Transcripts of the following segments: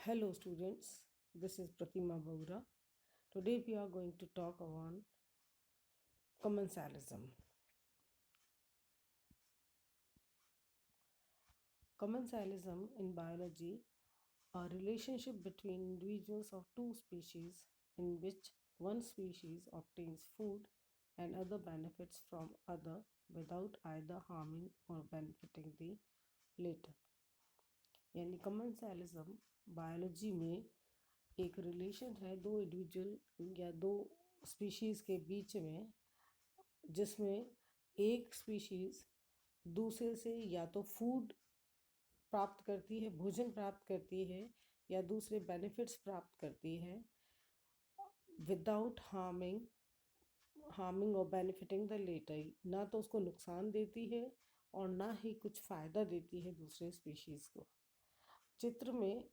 Hello students, this is Pratima Baura. Today we are going to talk on commensalism. Commensalism in biology, a relationship between individuals of two species in which one species obtains food and other benefits from other without either harming or benefiting the latter. यानी commensalism biology में एक relation है दो individual या दो species के बीच में, जिसमें एक स्पीशीज़ दूसरे से या तो फूड प्राप्त करती है, भोजन प्राप्त करती है, या दूसरे बेनिफिट्स प्राप्त करती है विदाउट हार्मिंग और बेनिफिटिंग द लेटर। ना तो उसको नुकसान देती है और ना ही कुछ फ़ायदा देती है दूसरे स्पीशीज़ को। चित्र में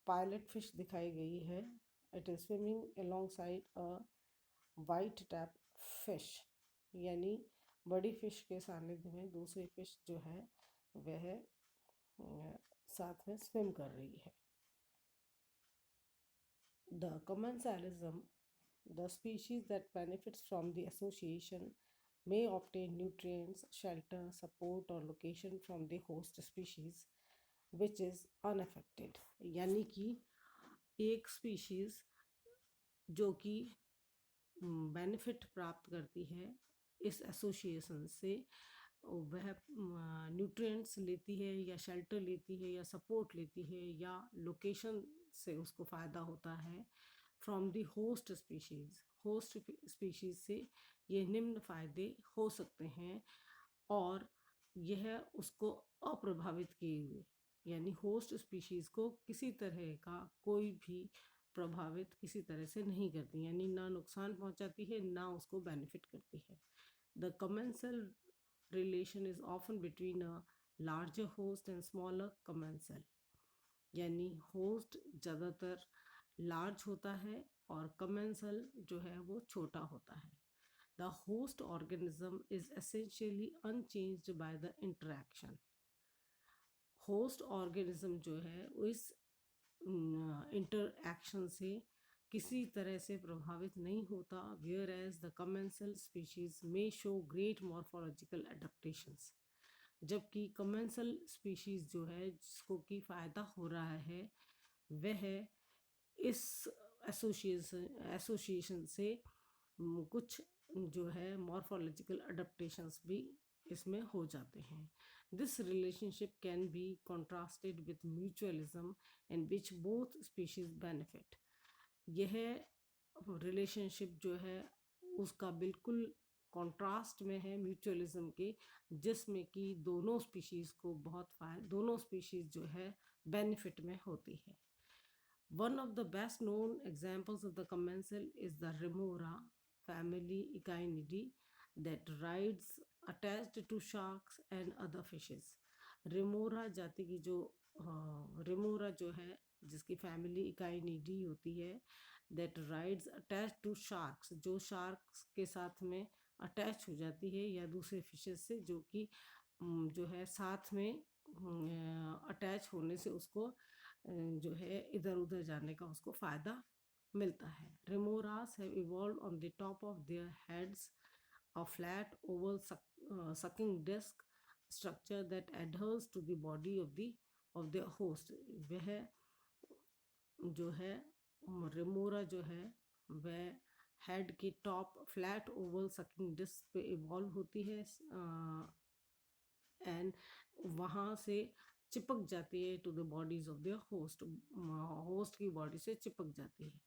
पायलट फिश दिखाई गई है। It is swimming alongside a white tap fish, यानी बड़ी फिश के सानिध्य में दूसरी फिश जो है वह साथ में स्विम कर रही है। The commensalism, the species that benefits from the association may obtain nutrients, shelter, support or location from the host species which is unaffected। यानी कि एक स्पीशीज जो कि बेनिफिट प्राप्त करती है इस एसोसिएशन से, वह न्यूट्रिएंट्स लेती है या शेल्टर लेती है या सपोर्ट लेती है या लोकेशन से उसको फ़ायदा होता है from the host species. Host species से ये निम्न फ़ायदे हो सकते हैं और यह उसको अप्रभावित किए हुए, यानी होस्ट स्पीशीज़ को किसी तरह का कोई भी प्रभावित किसी तरह से नहीं करती, यानी ना नुकसान पहुंचाती है ना उसको बेनिफिट करती है। The commensal relation is often between a larger host and smaller commensal, यानी होस्ट ज़्यादातर लार्ज होता है और कमेंसल जो है वो छोटा होता है। The host organism is essentially unchanged by the interaction. Host organism जो है इस इंटरएक्शन से किसी तरह से प्रभावित नहीं होता, whereas the commensal species में शो ग्रेट मॉर्फोलॉजिकल एडेप्टेशंस। जबकि कमेंसल स्पीशीज जो है जिसको कि फ़ायदा हो रहा है वह इस एसोसिएशन से कुछ जो है मॉर्फोलॉजिकल अडेप्टेशंस भी इसमें हो जाते हैं। This relationship can be contrasted with mutualism in which both species benefit. यह रिलेशनशिप जो है उसका बिल्कुल कॉन्ट्रास्ट में है म्यूचुअलिज्म के, जिसमें कि दोनों स्पीशीज़ को बहुत दोनों स्पीशीज़ जो है बेनिफिट में होती है। One of the best known examples of the commensal is the Remora family Echinidae that rides attached to sharks and other fishes। Remora जाति की जो Remora जो है जिसकी फैमिली Echinidae होती है, that rides attached to sharks, जो sharks के साथ में अटैच हो जाती है या दूसरे फिशेस से जो कि जो है साथ में अटैच होने से उसको जो है इधर उधर जाने का उसको फ़ायदा मिलता है। Remoras have evolve on the top of their heads a flat oval sucking disc structure that adheres to the body of the host. वह जो है रेमोरा जो है वह हेड के top flat oval sucking disc पे इवॉल्व होती है एंड वहाँ से चिपक जाती है to the bodies of the host, host की बॉडी से चिपक जाती है।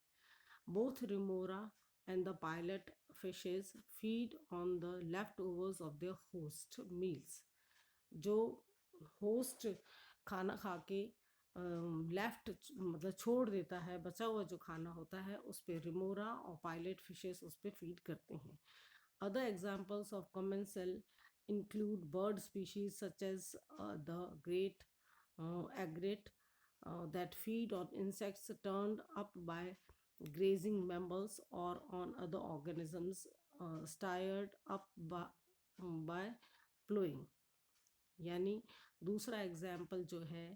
Both remora and the pilot fishes feed on the left overs of the host meals. जो होस्ट खाना खा के लेफ्ट मतलब छोड़ देता है, बचा हुआ जो खाना होता है उस पर रिमोरा और पायलट फिशेस उस पर फीड करते हैं। Other examples of commensal include bird species such as the great egret that feed on insects turned up by grazing mammals or on other organisms stirred up by plowing। यानी दूसरा example जो है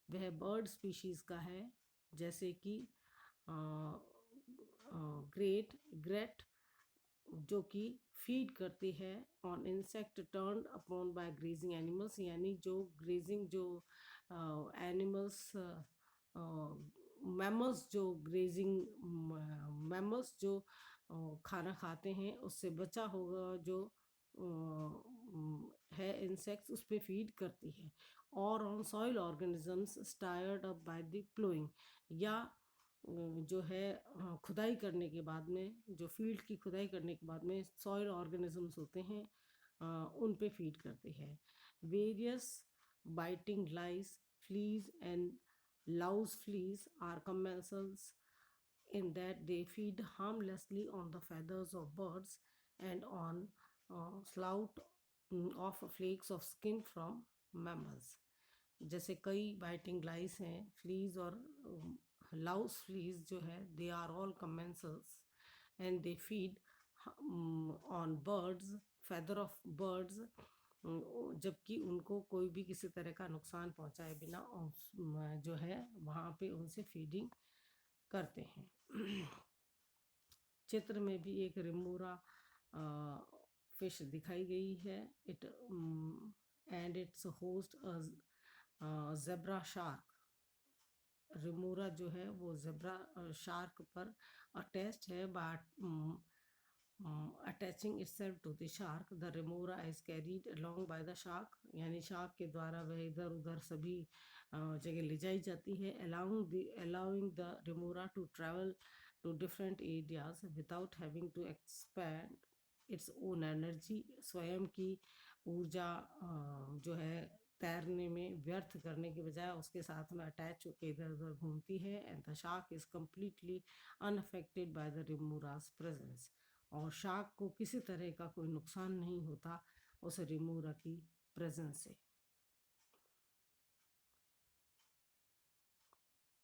वह bird species का है जैसे कि great जो कि फीड करती है on insect turned upon bye grazing animals, यानी जो ग्रेजिंग जो एनिमल्स मैमल्स जो ग्रेजिंग मैमल्स जो खाना खाते हैं उससे बचा होगा जो है इंसेक्ट्स उस पर फीड करती है। और on soil organisms stirred up by the ploughing, या जो है खुदाई करने के बाद में, जो फील्ड की खुदाई करने के बाद में सॉइल ऑर्गेनिजम्स होते हैं उन पे फीड करते हैं। Various biting lice, fleas and louse fleas are commensals in that they feed harmlessly on the feathers of birds and on slough of flakes of skin from mammals। जैसे कई biting लाइस हैं, fleas और Laue's fleas जो है they are all commensals and they feed on birds, feather of birds, जबकि उनको कोई भी किसी तरह का नुकसान पहुंचाए बिना जो है वहाँ पे उनसे फीडिंग करते हैं। चित्र में भी एक रिमोरा फिश दिखाई गई है। It and its host zebra shark. Remora जो है वो ज़ेब्रा शार्क पर अटैच्ड है, but attaching itself to the shark, the remora is carried along by the shark, यानी शार्क के द्वारा वह इधर उधर सभी जगह ले जाई जाती है। allowing the remora to travel to different areas without having to expend its own energy, स्वयं की ऊर्जा जो है तैरने में व्यर्थ करने के बजाय उसके साथ में अटैच होकर इधर उधर घूमती है। And the shark is completely unaffected by the remora's presence, और शार्क को किसी तरह का कोई नुकसान नहीं होता उस रिमोरा की प्रेजेंस से।